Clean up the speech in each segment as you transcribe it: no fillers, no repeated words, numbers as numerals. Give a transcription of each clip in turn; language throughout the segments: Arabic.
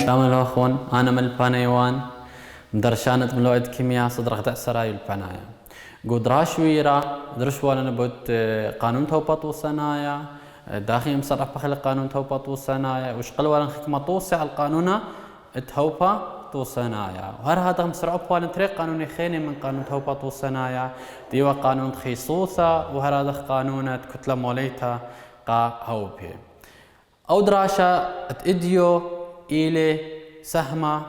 السلام عليكم. أنا من البانيوان درشانة ملوعد كيمياء صدرق تأسراي البنايا قدراش ويرا درش وانا نبوت قانون توبطو صنايا داخل مصرح بخل قانون توبطو صنايا وش قل ولا خكمة توسع القانون توبا تو صنايا وهر هذا مسرع بوالن طريق قانوني خيني من قانون توبطو صنايا ديوا قانون خيصوصة وهر هذا قانون كتلة موليتا قا هوبي أو دراشة اتديو إلي سهمة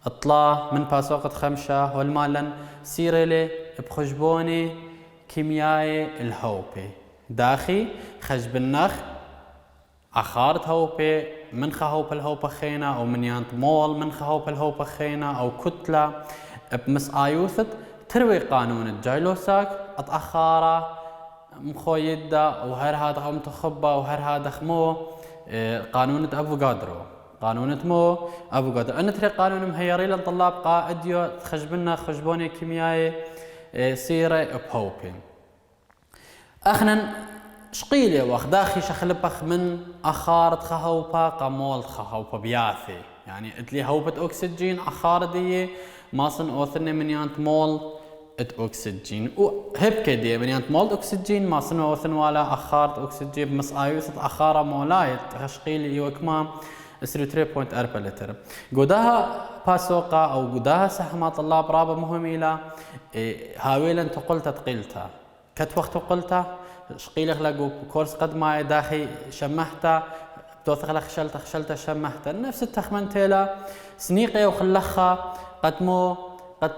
اطلع من باسوقة خمشة والمالن سيرلي بخشبوني كيميائي الهوبي داخي خشب النخ أخارت هوبي من خهوب الهوبة خينا أو من يانت مول من خهوب الهوبة خينا أو كتلة بمس آيوثت تروي قانون الجايلوساك أتأخارا مخويدة وهر هذا هم تخبى وهر هذا خمو قانون أفوغادرو قانون مو أفوغادرو أنا تري قانون مهيري للطلاب قائديو خشبنا خشبوني كيميائي سيرة بهوبي أخنا شقيلي واخداخي شخلبخ من أخارت خهوبا قمول خهوبا بياثي يعني اتلي هوبة أكسجين أخار دي ماصن أوثني من يانت مول ات أكسجين وهبكي دي من يانت مول أكسجين ماصن أوثن ولا أخارت أكسجين بمس آيوثت أخارة مولايت خشقيلي يوكما 3.4 لتر قداها باسوقا أو قداها سحمة طلاب رابع مهميلة هاويلا تقلتا تقيلتا كتوقت تقلتا شقيل خلقوا كورس قد ما داخي شمحتا بتوثق لك خشلتا شمحتا نفس التخمنتيلا سنيقي وخلخا قدمو قد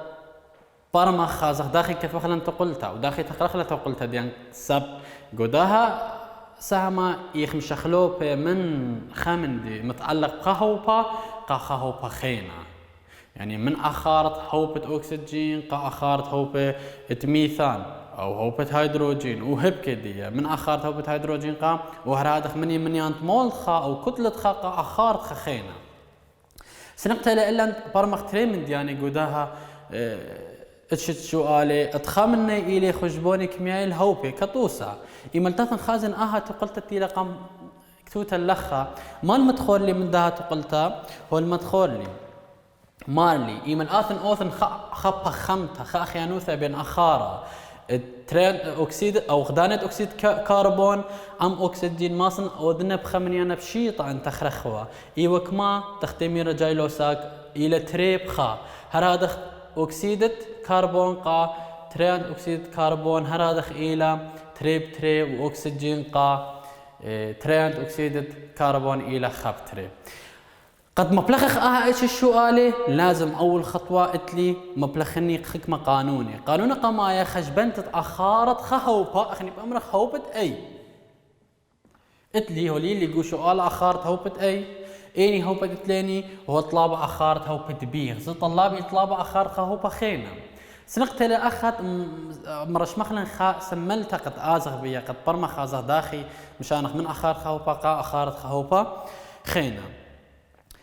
برمخ خازخ داخي كيف خلن تقلتا وداخي تخلخ تقلتا ديان سب قداها سهمة يخم شخلوب من خمن دي متعلق قهوبا خينا يعني من أخارت هوبة أكسجين أخارت هوبة ميثان أو هوبة هيدروجين وهبك دي من أخارت هوبة هيدروجين وهرادخ من يانت مول أو كتلة أخارت خينا سنقتل إلا برمخ تريمند يعني قداها اتشت سؤالي اتخامني إلي خشبوني كيميائي الهوبي كطوسة إيمالتاثن خازن تقلت تيلا قام كتوتا اللخة ما المدخول لي من داها تقلتا هو المدخول لي مالي إيمال آثن أوثن خبها خمتا خيانوثا بين أخارة ترين أكسيد أو غدانة أكسيد كربون أم أكسجين ماصن أوذنا بخمنيانا بشيطة عن تخرخوا إيوكما تختمي رجايلوساك إلى تريب خا هرادخ أكسيدة كربون قا ترين أكسيد كربون هرادخ إلى تريب وأكسجين قا ترين أكسيد كربون إلى خب تري قد مبلخخ إيش السؤال لازم أول خطوة اتلي مبلخني خكمة قانون قمايا خشبنت أخارت خهوبة أخني بأمر خوبة أي اتلي هولي اللي يقول سؤال أخارت هوبة أي إني هوبة تليني هو طلاب أخارت هوبة بيغ زي طلابي طلاب أخارت هوبة خينا سنقتل أخذ مرش مخلن سملتها قد آزغ بيا قد برمخ آزغ داخي مشانخ من أخارت خهوبة أخارت خهوبة خينا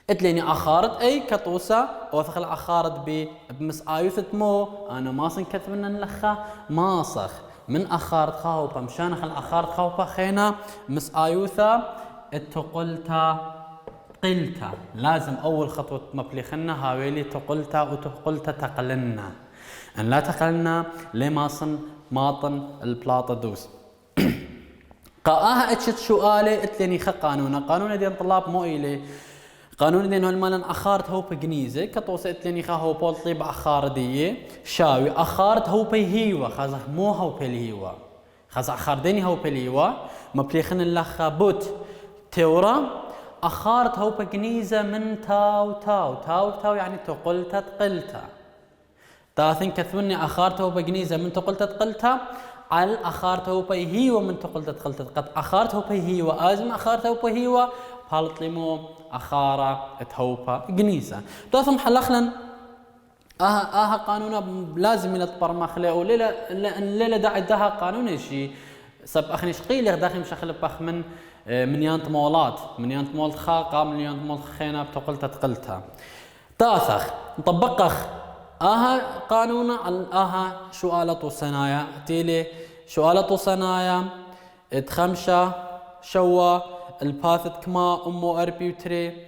اتليني أخارت أي كطوسة وثخل أخارت بمس آيوثة مو أنا ماصن كثبنا نلخا ماصخ من أخارت خهوبة مشانخ الأخارت خهوبة خينا مس آيوثة اتقلتا قلتا لازم أول خطوة مبليخنا هاويلي تقلتا وتقلتا تقلنا أن لا تقلنا لماصن ماطن البلاطة دوس قاها اتشت سؤالي اتليني خ قانون ديال طلاب مو إلي قانون دين هالمالن أخارت هو بجنيزة كتوصل اتليني خا هو بولطي بأخار دي شاوي أخارت هو بهيوا خازح مو هو بهيوا خازح أخار ديني هو بهيوا مبليخن اللخ بوت تورا أخارت هو بجنيزة من تاو يعني تقلتا تقلتا تاثن كثوني أخارت هو بجنيزة من تقلتا تقلتا على أخارت هو بهيوا من تقلتا تقلتا قد أخارت هو بهيوا أزم أخارت هو بهيوا بالطلمو أخارة تهوبا جنيزة تاثم حلخلن قانونا لازم يلطبرمخ له وليلة داعي دها قانون شي سب أخني شقيل داخل مشخل بخ من يانت مولات من يانت مول خاقة من يانت مول خينا بتقلتها تقلتها تاثخ نطبقخ قانونا سؤالات وصنايا تيلي سؤالات وصنايا تخمشة شوا الباثت كما أمو أربي وتري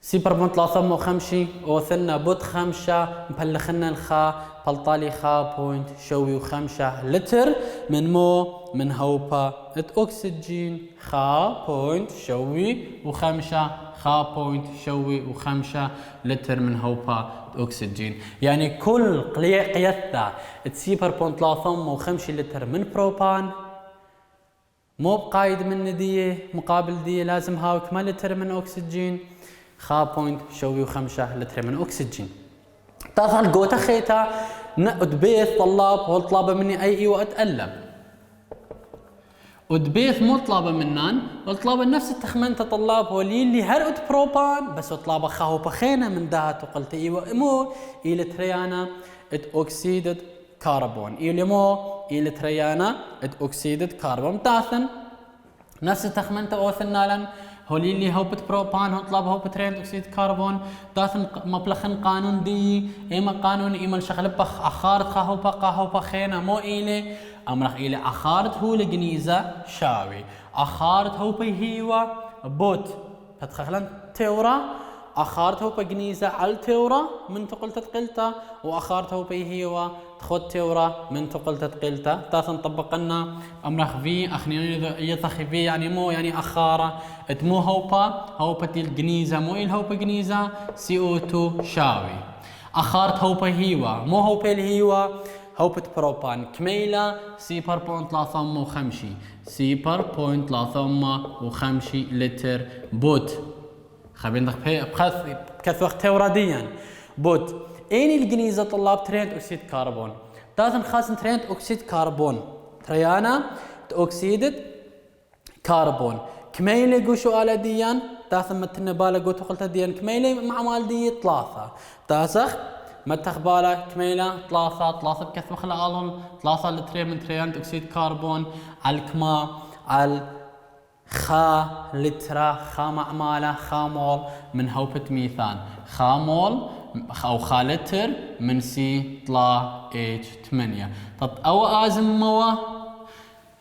سيبر بون ثلاثة وخمشي وثنا بوت خمشة مبلخنا الخا بلطالي خا بوينت شوي وخمشة لتر من هوبا أكسجين خا بوينت شوي وخمشة خا بوينت شوي وخمشة لتر من هوبا أكسجين. يعني كل قيثة تسيبر بون ثلاثة وخمشي لتر من بروبان مو بقايد من ندية مقابل دية لازم هاوك ما لتر من أكسجين خا بوينت شوي وخمسة لتر من أكسجين. تاخل قوتا خيتا ودبيث طلاب والطلابة مني أي وأتألم ودبيث مو طلابة منان والطلابة نفس التخمنت طلاب هو اللي هرقد بروبان بس طلابة خاهو بخينا من دهات وقلت إيوه مو إلى تريانا أكسيد كربون إلى مو إلى تريانا أكسيد كربون تاثن نفس التخمنت أوثنا لن هولي اللي هوبت بروبان هو طلاب هوبت ريند أكسيد كربون داثن مبلخن قانون دي إما قانون إما الشغل بخ أخارت خاهو بخينا مو إلي أمرخ إلي أخارت هو لجنيزة شاوي أخارت هو بهيوا بوت فتخلن تورا أخارت هو بجنيزة على تورا من تقول تتقلتا وأخارت هو بهيوا تخد تورا من تقول تتقلتا تاثن طبقنا أمرخ في أخني يثخي في يعني مو يعني أخارة مو هوبا الجنيزة مو إل هوبا جنيزة CO2 شاوي أخارت هوبا هيوا مو هوبا الهيوا هوبة بروبان كميلة سيبر بوينت لاثم وخمشي سيبر بوينت لاثم وخمشي لتر بوت خبين بكث وقت توراديا بوت اين الجنيزة طلاب ترينت أكسيد كربون تاثن خاصن ترينت أكسيد كربون تريانا أكسيد كربون كميلة قوشو آلا ديان تاثن متن بالا قو تقلت ديان كميلة مع مال دي ثلاثة تاسخ متخ بالا كميلة ثلاثة بكث مخلا آلون ثلاثة لترين من ترينت أكسيد كربون على الكما على خا لترا خا معمالة خا مول من هوبة ميثان خا مول أو خا لتر من سي طلا اتش 8 طب أو آزم موا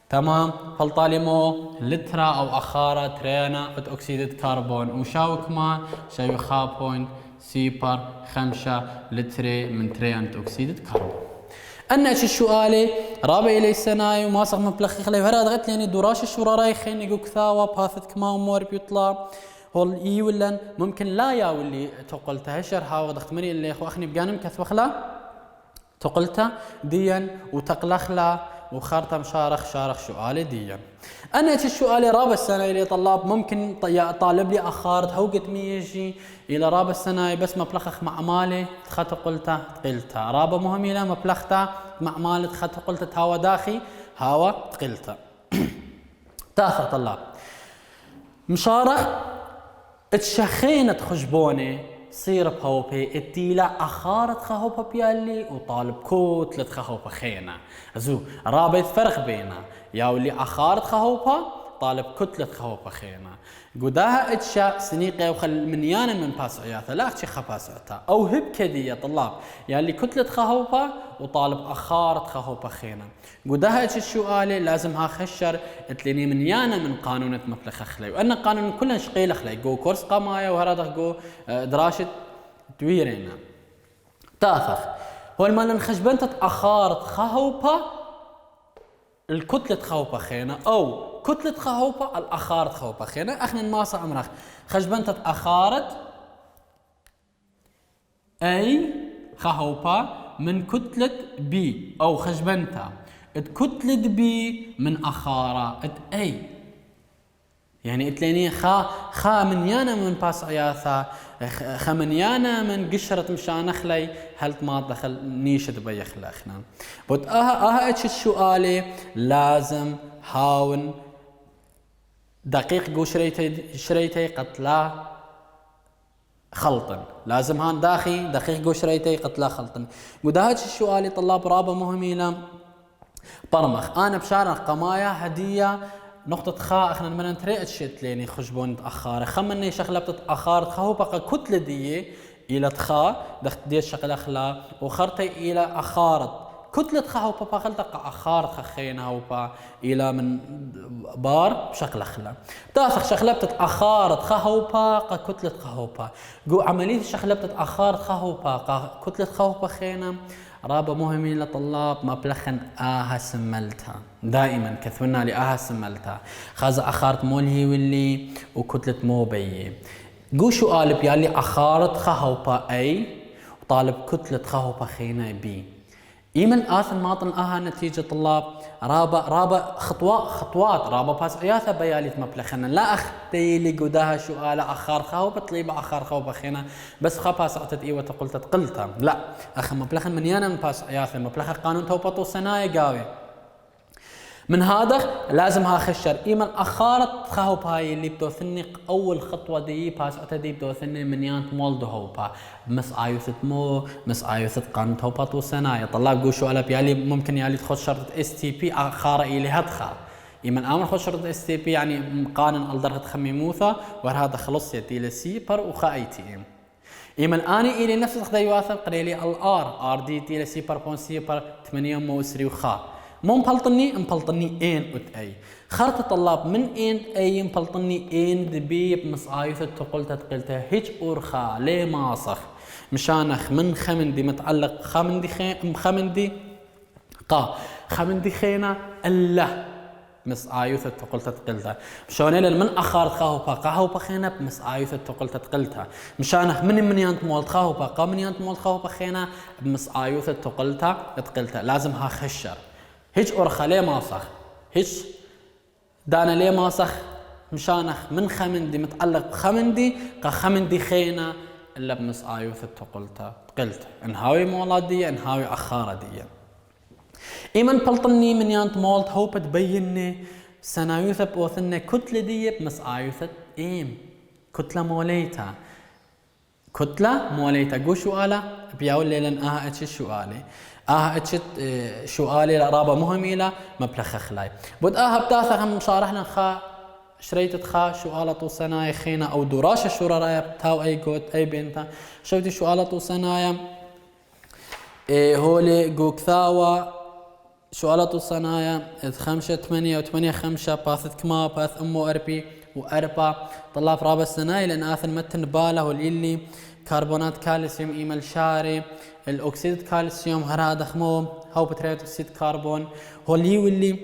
تمام فالطالي مو لترا أو أخارة ترينا أكسيد كربون وشاوك ما شاوي خا بوينت سيبر 5 لتر من ترينت أكسيد كربون أنا إيش السؤال رابع إلى السنة وما صار مبلغ خليه هذا غت لاني دراش الشورى راي خين يقول كثاوة باثت كما أمور بيطلع هول إي ولا ممكن لا يا واللي تقولتها هشر هاو ضغط مني اللي إخو أخني بجانم كثوخلا تقولتها ديا وتقلخلا وخارطة مشارخ سؤالي ديا أنا إيش السؤال رابع السنة إلى طلاب ممكن طالب لي أخارت هوقت ميجي إلى رابع السنة بس مبلخخ مع مالي تخط قلتها تقلتها رابع مهم إلى مبلختا مع مالي تخط قلتها هوا داخي هوا تقلتها تاثر طلاب مشارخ اتشخينت خشبوني صير بهوبي التيلا أخارت خهوبا بيالي وطالب كتلة خهوبا خينا زو رابط فرق بينا يا واللي أخارت خهوبا طالب كتلة خهوبا خينا قداها اتشا سنيقة وخل منيانا من باس عياثة لا اختي خباس عتا أو هب كدي يا طلاب يا اللي كتلة خهوبا وطالب أخارت خهوبا خينا قداها اتش السؤال لازم ها خشر اتليني منيانا من قانون مفلخ خلي وأن قانون كلنا شقيل خلي جو كورس قمايا وهذا جو دراسة دويرينا تاثخ هو المال خشبنت أخارت خهوبا الكتلة خهوبا خينا أو كتلة خهوبا الأخارت خهوبا خينا اخنا نماصة عمرخ خشبنت أخارت أي خهوبا من كتلة بي أو خشبنتا كتلة بي من أخارة أي يعني اتليني خا من يانا من باس عياثا خا من يانا من قشرة مشان خلي هلت ما دخل نيشة بيخلى اخنا بوت اتش السؤال لازم هاون دقيق جو شريتي قتلا خلطن لازم هان داخي دقيق جو شريتي قتلا خلطن وداهج السؤال طلاب رابة مهميلة برمخ انا بشارع قمايا هدية نقطة خاء اخنا من نتريت شت ليني خشبون تأخار خمني شغلة بتتأخار خهو بقى كتلة دي إلى تخا دخت دي الشغلة خلا وخرتي إلى أخارت كتلة خهوبا باخلتا أخار خخينا هوبا إلى من بار بشكل خلا تاسخ شخلبت أخار خهوبا كتلة خهوبا جو عملية شخلبت أخار خهوبا كتلة خهوبا خينا رابا مهمين لطلاب ما بلخن سملتها دائما كثونا لي سملتها خازا أخارت مولهي واللي وكتلة مو بي جو شو قالب يالي أخارت خهوبا أي وطالب كتلة خهوبا خينا بي إيمن آثن ماطن نتيجة طلاب رابا خطوات رابا باس عياثة بياليت مبلخنا لا أختي لي قداها شو آلا أخار خاوبة طليبة أخار خاوبة خينا بس خا باس أعتد إيوة قلت قلتها لا أخ مبلخن من يانا من باس عياثة مبلخ قانون توبطو سنايا قاوي من هذا لازم ها خشر إيمن أخارت خاوب هاي اللي بدوثني أول خطوة دي باس أتدي بدوثني من يانت مولدو هوبا مس آيوثت مو مس آيوثت قانون توبطو سنايا طلاب قوشو ألا بيالي ممكن يالي تخد شرطة STP أخارة إلي هدخا إيمن آمن خد شرطة STP يعني قانون الدرجة خمي موثا وهذا خلص يتي لسيبر وخا ATM إيمن أني إلي نفس خدا يواثب قريلي الآر دي تي لسيبر بون سيبر 8 مو سري وخا مو مبلطني إين أت أي خارطة طلاب من إين أي مبلطني إين دبي بمصايفة تقولت تقلتها هيج أورخا ليه ماصخ مشانخ من خمندي متعلق خمندي خينا الله مسايوثة تقولت تقلتها مشان من أخارت خاوبا خينا بمسايوثة تقولت تقلتها مشانه من يانت مولت خاوبا من يانت مولت خاوبا خينا بمسايوثة تقلتها لازم ها خشر هيج أورخا ليه ماصخ هيج دانا ليه ماصخ مشانخ من خمندي متعلق بخمندي خمندي خينا إلا بمس آيوث تقلت انهاوي مولادية انهاوي أخارة دية إيمن بلطني من يانت مولت هوبة تبيني سنايوث بوثني كتلة دية بمس آيوث إيم كتلة موليتا قو سؤالة بياول ليلن اتش سؤالي اتشت سؤالي رابا مهميلة مبلخ خلاي بود بتاثق هم صارحنا خا شريت خا سؤالة سنايا خينا او دراسة شورارايا بتاو اي قوت اي بنتا شوتي سؤالة سنايا هولي قو كثاوة سؤالة سنايا 5 8 و8 5 باثت كما باث امو اربي واربا طلاب رابع السنايا لان اثن متن باله واللي كربونات كالسيوم ايمل شاري الاكسيد كالسيوم هرا خمو هو بتريد اكسيد كربون واللي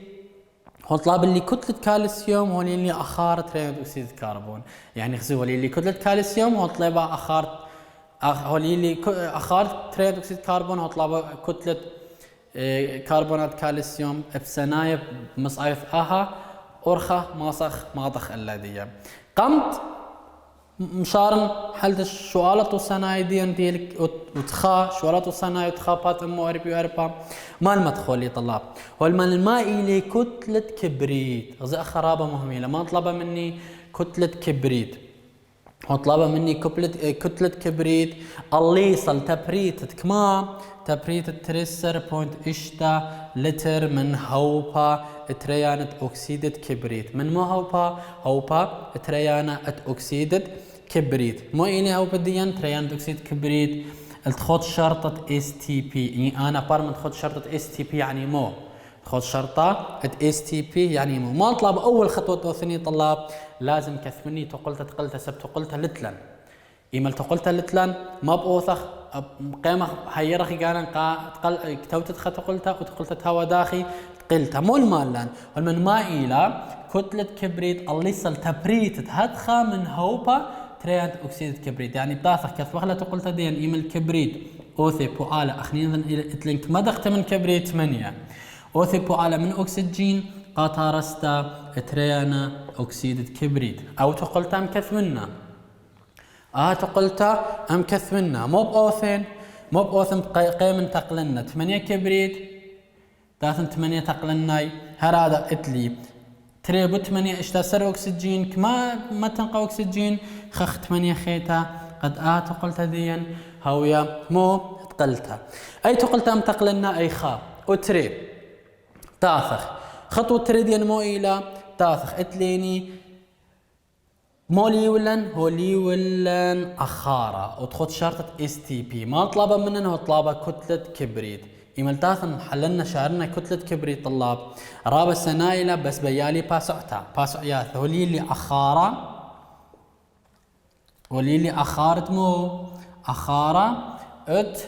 هو طلاب اللي كتلة كالسيوم هو اللي اخار تريد اكسيد كربون يعني خزو اللي كتلة كالسيوم هو طلابه هو اللي اخار تريد اكسيد كربون هو طلابه كتلة كربونات كالسيوم بسنايب مصايف أورخة ماسخ ماضخ اللادية قمت مشارن حلت الشوالة والصناعي دي ديالك وتخا شوالة والصناعي وتخا بات امو اربا ما المدخول طلاب هو الماء إلي كتلة كبريت غزي خرابة مهمة ما طلب مني كتلة كبريت هو طلب مني كتلة كبريت اللي يصل تبريت كما تبريت 3.8 لتر من هوبا تريانة أكسيدة كبريت من ما هوبا تريانة أكسيدة كبريت مو إلي هوبا ديان تريانة أكسيدة كبريت تخد شرطة STP يعني أنا بار من تخد شرطة STP يعني مو تخد شرطة STP يعني مو ما طلب أول خطوة توثني طلاب لازم كثمني تقلت سب تقلت لتلن إيميل تقلت لتلن ما بأوثخ قيمة حيرخي قانا كتوتت خطقلتها وتقلتها وداخي قلتها مو المالان والمن ما إلى كتلة كبريت اللي صل تبريت هدخة من هوبا تريانت أكسيد كبريت يعني بتاثخ كثوخلة تقلتها دين إيميل كبريت أوثي بوآلة أخنينظن إلى إتلنك مدخت من كبريت 8 أوثي بوآلة من أكسجين قاطارستا تريانا أكسيد كبريت أو تقلتها مكثمنا تقلتا أم كثمنا مو بأوثن قيم تقلنا 8 كبريت داثن 8 تقلناي هرادا اتلي تريبو 8 اشتاسر أكسجين كما ما تنقى أكسجين خخ 8 خيتا قد تقلتا ديا هويا مو تقلتا أي تقلتا أم تقلنا أي خا وتري تاثخ خطوة تريدين مو إلى تاثخ اتليني مولي ولن أخارة وتخد شرطة STP ما طلبة منن هو طلبة كتلة كبريت إملتاثم حللنا شعرنا كتلة كبريت طلاب رابع سنايلة بس بيالي باسعياث هولي اللي أخارة مو أخارة ات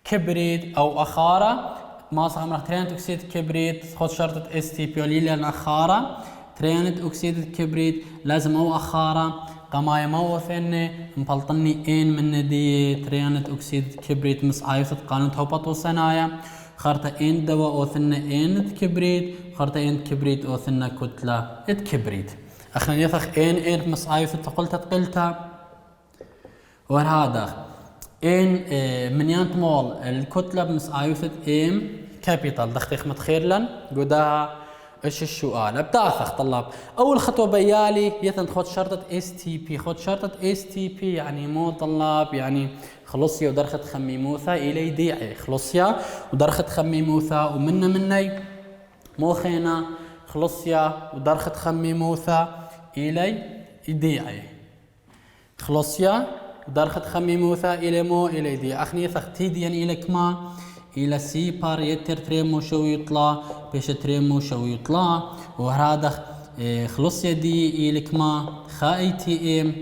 كبريت أو أخارة ما صار تريانة أكسيد كبريت خد شرطة اس تي بي ولي لأن أخارة تريانة أكسيد الكبريت لازم أو أخارة قماية موثنة مبلطني إن من دي تريانة أكسيد الكبريت مس آيوثة قانون توبط وصنايا خارطة إن دواء أوثنة إن كبريت خارطة إن كبريت أوثنة كتلة كبريت أخنا يثخ إن مس آيوثة تقلتها وهذا إن منيانت مول الكتلة بمس آيوثة إم كابيتال دختيخ متخيرلن قداها ايش السؤال بتاعثخ طلاب اول خطوه بيالي يثن خد شرطه اس تي بي خد شرطه اس تي بي يعني مو طلاب يعني خلصيا ودرخت خميموثا الي ديعي خلصيا ودرخت خميموثا مني مو خينا خلصيا ودرخت خميموثا الي ديعي خلصيا ودرخت خميموثا الي مو الي دي اخني ثختيديا الى كما إلى سي بار يتر تريمو شو يطلع بيش تريمو شو يطلع وهذا خلص يدي إلك ما خا اي تي ام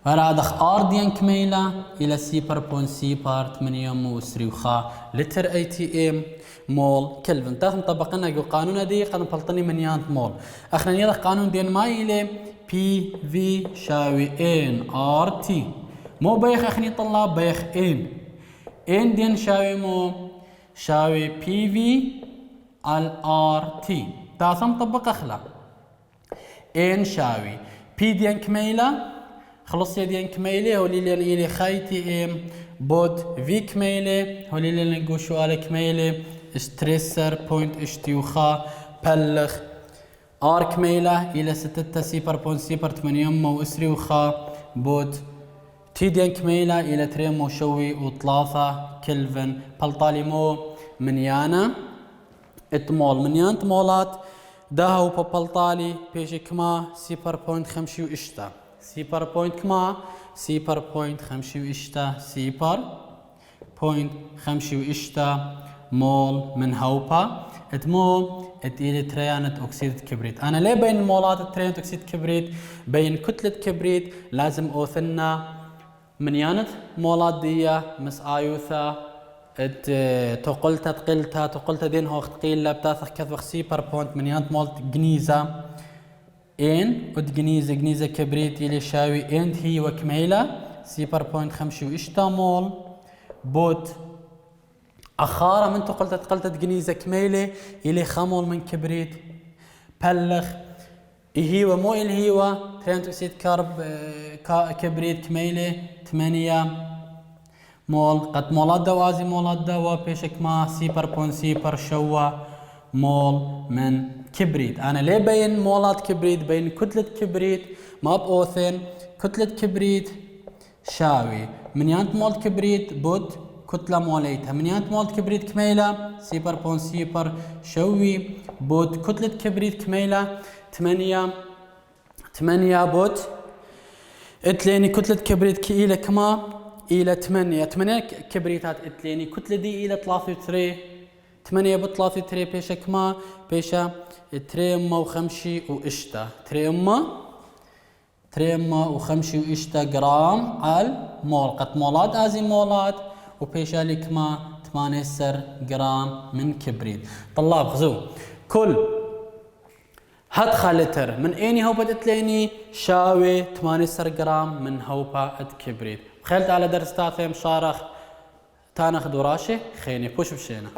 وهذا ار ديان كميلة إلى سي بار بون سي بار 8 مو سري وخا لتر اي تي ام مول كلفن تاخن طبقنا قانون دي قانون بلطني منيانت مول اخنا يلا قانون ديان ما إلى بي في شاوي ان ار تي مو بيخ اخني طلاب بيخ ان دين شاوي بي في الار تي تاسم طبق اخلا ان شاوي بي دين كميلة خلص دين كميلة هولي لين إلي خايتي ام بود في كميلة هولي لين نقول شوالي كميلة ستريسر بوينت اشتيوخا بلخ ار كميلة إلى 6 سيبر بوينت سيبر 8 مو اسري وخا بود تيدين كميلة إلى تريمو شوي وثلاثة كلفن بلطالي مو منيانا اتمول منيان تمولات داهو ببلطالي بيجي كما سيبر بوينت 5 وإشتا سيبر بوينت كما سيبر بوينت 5 وإشتا سيبر بوينت 5 وإشتا مول من هوبا اتمو اتيلي تريانة أكسيد كبريت أنا ليه بين المولات تريانة أكسيد كبريت بين كتلة كبريت لازم أوثنا منيانت مولات دية مس آيوثا تقلتا دين هو تقيل بتاثخ كذوخ سيبر بوينت منيانت مولت جنيزة ان جنيزة كبريت يلي شاوي اند هي وكميلة سيبر بوينت 5 وإشتا مول بوت أخارة من تقلتا جنيزة كميلة يلي خمول من كبريت بلخ إهيوة مو الهيوة تريانة أكسيد كبريت كميلة 8 مول قد مولات دوازي مولات دوا بيشك ما سيبر بون سيبر شوا مول من كبريت أنا ليه بين مولات كبريت بين كتلة كبريت ما بأوثن كتلة كبريت شاوي منيانت مول كبريت بود كتلة موليتها منيانت مول كبريت كميلة سيبر بون سيبر شوي بود كتلة كبريت كميلة 8 بوت اتليني كتلة كبريت كيلة كما إلى 8 كبريتات اتليني كتلة دي إلى 3 8 بوت 3 بيشا كما بيشا 3 وخمشي وإشتا 3 وخمشي وإشتا جرام على مول قد مولات ازي مولات وبيشا لي كما 8 جرام من كبريت طلاب خذوا كل هاد لتر من ايني هوبا اتليني شاوي 8 جرام من هوبا كبريت خلت على درس تاثيم شارخ تانخ دراشي خيني بوش بشينا